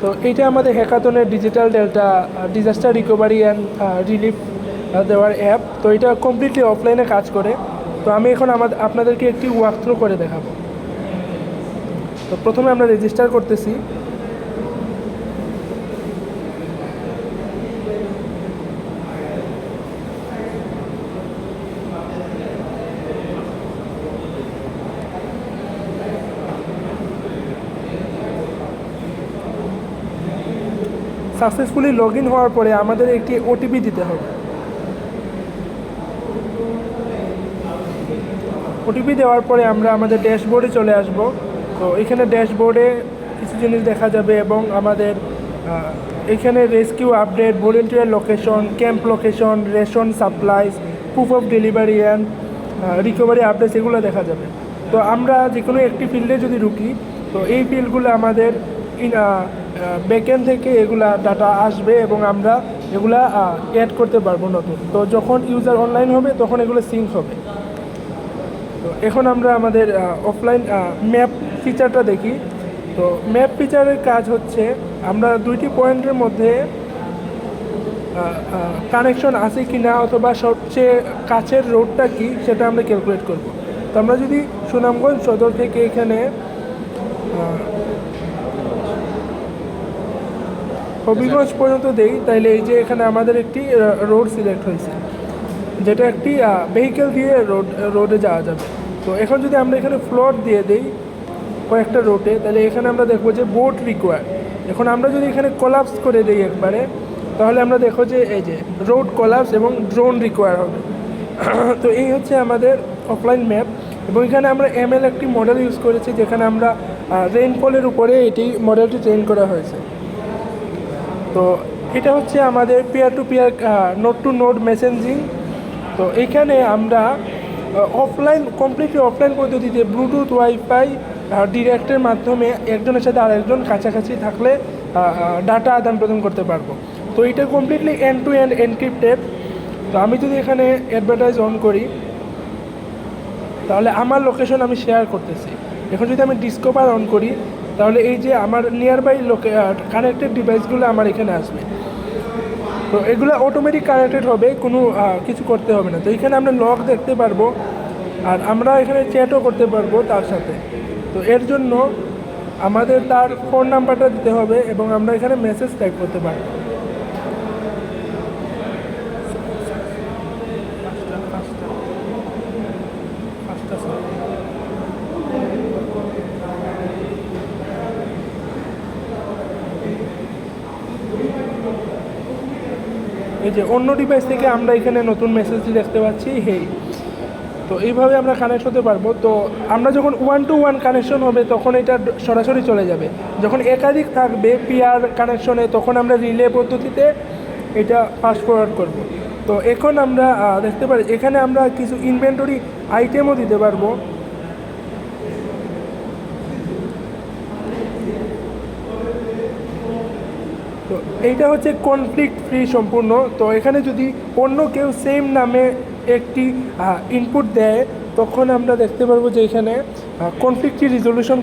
তো এইটা আমাদের হ্যাকাথনের digital delta disaster recovery and relief দেওয়ার অ্যাপ। তো এটা কমপ্লিটলি অফলাইনে কাজ করে। তো আমি এখন আপনাদেরকে একটি ওয়াক থ্রু করে দেখাবো। তো প্রথমে আমরা রেজিস্টার করতেছি। সাকসেসফুলি লগ ইন হওয়ার পরে আমাদের একটি ওটিপি দিতে হবে। ওটিপি দেওয়ার পরে আমরা আমাদের ড্যাশবোর্ডে চলে আসব। তো এখানে ড্যাশবোর্ডে কিছু জিনিস দেখা যাবে এবং আমাদের এখানে rescue update, volunteer location, camp location, ration supplies, proof of delivery and recovery updates এগুলো দেখা যাবে। তো আমরা যে কোনো একটি ফিল্ডে যদি ঢুকি, তো এই ফিল্ডগুলো আমাদের ব্যাকএন্ড থেকে এগুলা ডাটা আসবে এবং আমরা এগুলা অ্যাড করতে পারবো নতুন। তো যখন ইউজার অনলাইন হবে তখন এগুলো সিঙ্ক হবে। তো এখন আমরা আমাদের অফলাইন ম্যাপ ফিচারটা দেখি। তো ম্যাপ ফিচারের কাজ হচ্ছে আমরা দুইটি পয়েন্টের মধ্যে কানেকশন আছে কি না অথবা সবচেয়ে কাছের রোডটা কি সেটা আমরা ক্যালকুলেট করব। তো আমরা যদি সুনামগঞ্জ সদর থেকে এখানে হবিগঞ্জ পর্যন্ত দেই, তাইলে এই যে এখানে আমাদের একটি রোড সিলেক্ট হয়েছে, যেটা একটি ভেহিকেল দিয়ে রোডে যাওয়া যাবে। তো এখন যদি আমরা এখানে ফ্লোর দিয়ে দেই কয়েকটা রোডে, তাহলে এখানে আমরা দেখবো যে বোট রিকোয়ার। এখন আমরা যদি এখানে কোলাপস করে দিই একবারে, তাহলে আমরা দেখো যে এই যে রোড কোলাপস এবং ড্রোন রিকোয়ার হবে। তো এই হচ্ছে আমাদের অফলাইন ম্যাপ। এবং এখানে আমরা ML একটি মডেল ইউজ করেছি, যেখানে আমরা রেইনফলের উপরে এটি মডেলটি ট্রেন করা হয়েছে। তো এটা হচ্ছে আমাদের peer to peer node to node messaging. তো এইখানে আমরা কমপ্লিটলি অফলাইন পদ্ধতিতে ব্লুটুথ ওয়াইফাই ডিরেক্টের মাধ্যমে একজনের সাথে আরেকজন কাছাকাছি থাকলে ডাটা আদান প্রদান করতে পারবো। তো এটা completely end to end encrypted. তো আমি যদি এখানে অ্যাডভার্টাইজ অন করি, তাহলে আমার লোকেশন আমি শেয়ার করতেছি। এখন যদি আমি ডিসকভার অন করি, তাহলে এই যে আমার নিয়ারবাই কানেক্টেড ডিভাইসগুলো আমার এখানে আসবে। তো এগুলো অটোমেটিক কানেক্টেড হবে, কোনো কিছু করতে হবে না। তো এখানে আমরা লগ দেখতে পারবো, আর আমরা এখানে চ্যাটও করতে পারবো তার সাথে। তো এর জন্য আমাদের তার ফোন নাম্বারটা দিতে হবে এবং আমরা এখানে মেসেজ টাইপ করতে পারবো। এই যে অন্য ডিভাইস থেকে আমরা এখানে নতুন মেসেজটি দেখতে পাচ্ছি, হেই। তো এইভাবে আমরা কানেক্ট হতে পারবো। তো আমরা যখন 1-to-1 কানেকশন হবে তখন এটা সরাসরি চলে যাবে। যখন একাধিক থাকবে পিয়ার কানেকশনে, তখন আমরা রিলে পদ্ধতিতে এটা ফাস্ট ফরওয়ার্ড করব। তো এখন আমরা দেখতে পারি এখানে আমরা কিছু ইনভেন্টরি আইটেমও দিতে পারবো। তো এইটা হচ্ছে কনফ্লিক্ট ফ্রি সম্পূর্ণ। তো এখানে যদি অন্য কেউ সেম নামে একটি ইনপুট দেয়, তখন আমরা দেখতে পারবো যে এখানে কনফ্লিক্টটি রিজলিউশন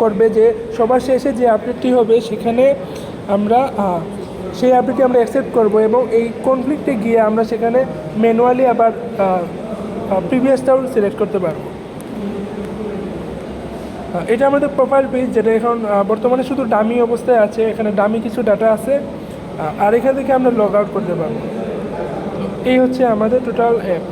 করবে, যে সবার শেষে যে আপডেটটি হবে সেখানে আমরা সেই আপডেটটি আমরা অ্যাকসেপ্ট করব এবং এই কনফ্লিক্টে গিয়ে আমরা সেখানে ম্যানুয়ালি আবার প্রিভিয়াসটাও সিলেক্ট করতে পারবো। এটা আমাদের প্রোফাইল পেজ, যেটা এখন বর্তমানে শুধু ডামি অবস্থায় আছে। এখানে ডামি কিছু ডাটা আছে, আর এখান থেকে আমরা লগ আউট করতে পারবো। এই হচ্ছে আমাদের টোটাল অ্যাপ।